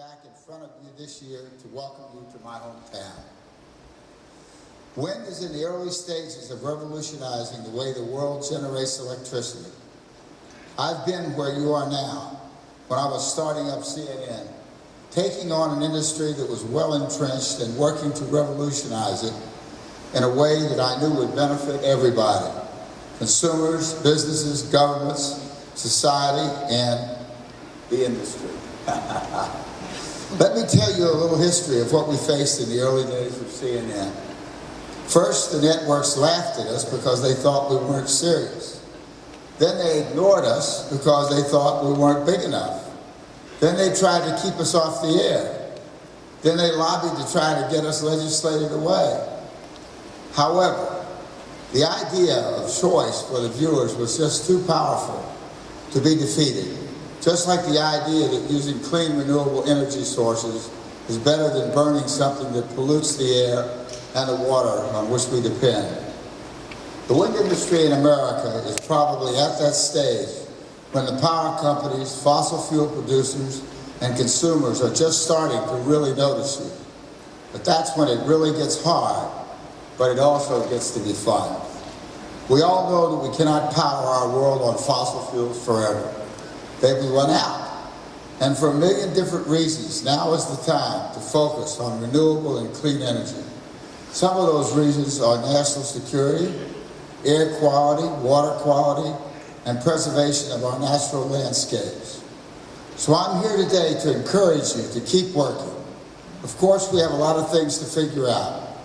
back in front of you this year to welcome you to my hometown. Wind is in the early stages of revolutionizing the way the world generates electricity. I've been where you are now when I was starting up CNN, taking on an industry that was well entrenched and working to revolutionize it in a way that I knew would benefit everybody: consumers, businesses, governments, society, and the industry. Let me tell you a little history of what we faced in the early days of CNN. First, the networks laughed at us because they thought we weren't serious. Then they ignored us because they thought we weren't big enough. Then they tried to keep us off the air. Then they lobbied to try to get us legislated away. However, the idea of choice for the viewers was just too powerful to be defeated. Just like the idea that using clean, renewable energy sources is better than burning something that pollutes the air and the water on which we depend. The wind industry in America is probably at that stage when the power companies, fossil fuel producers, and consumers are just starting to really notice you. But that's when it really gets hard, but it also gets to be fun. We all know that we cannot power our world on fossil fuels forever. They will run out. And for a million different reasons, now is the time to focus on renewable and clean energy. Some of those reasons are national security, air quality, water quality, and preservation of our natural landscapes. So I'm here today to encourage you to keep working. Of course, we have a lot of things to figure out.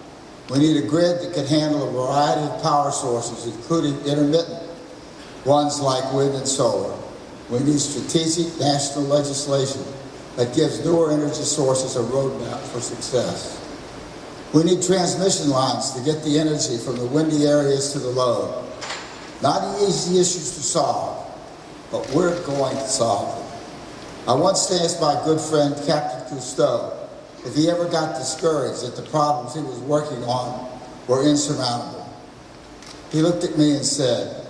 We need a grid that can handle a variety of power sources, including intermittent ones like wind and solar. We need strategic national legislation that gives newer energy sources a roadmap for success. We need transmission lines to get the energy from the windy areas to the load. Not easy issues to solve, but we're going to solve them. I once asked my good friend Captain Cousteau if he ever got discouraged that the problems he was working on were insurmountable. He looked at me and said,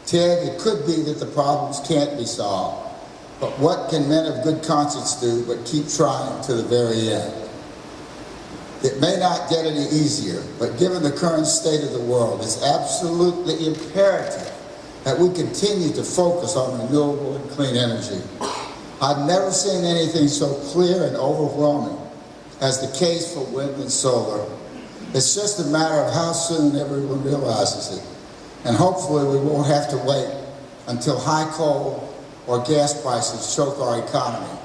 "Ted, it could be that the problems can't be solved, but what can men of good conscience do but keep trying to the very end?" It may not get any easier, but given the current state of the world, it's absolutely imperative that we continue to focus on renewable and clean energy. I've never seen anything so clear and overwhelming as the case for wind and solar. It's just a matter of how soon everyone realizes it. And hopefully we won't have to wait until high coal or gas prices choke our economy,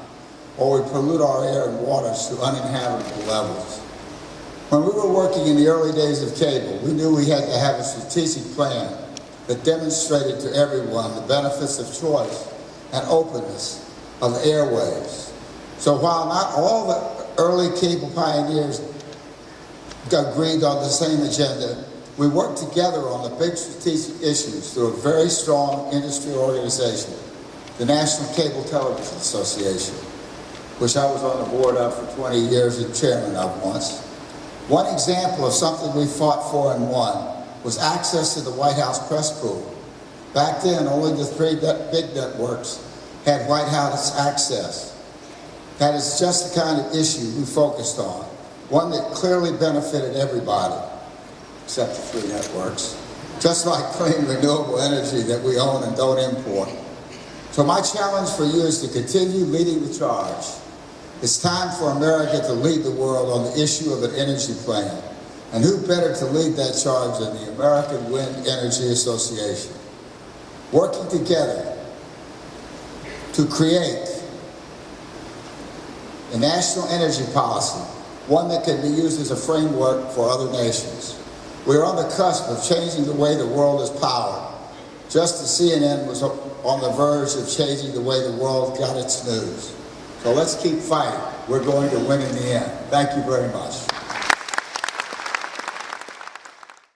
or we pollute our air and waters to uninhabitable levels. When we were working in the early days of cable, we knew we had to have a strategic plan that demonstrated to everyone the benefits of choice and openness of airwaves. So while not all the early cable pioneers agreed on the same agenda, we worked together on the big strategic issues through a very strong industry organization, the National Cable Television Association, which I was on the board of for 20 years and chairman of once. One example of something we fought for and won was access to the White House press pool. Back then, only the three big networks had White House access. That is just the kind of issue we focused on, one that clearly benefited everybody, except the three networks, just like clean renewable energy that we own and don't import. So my challenge for you is to continue leading the charge. It's time for America to lead the world on the issue of an energy plan. And who better to lead that charge than the American Wind Energy Association? Working together to create a national energy policy, one that can be used as a framework for other nations. We are on the cusp of changing the way the world is powered, just as CNN was on the verge of changing the way the world got its news. So let's keep fighting. We're going to win in the end. Thank you very much.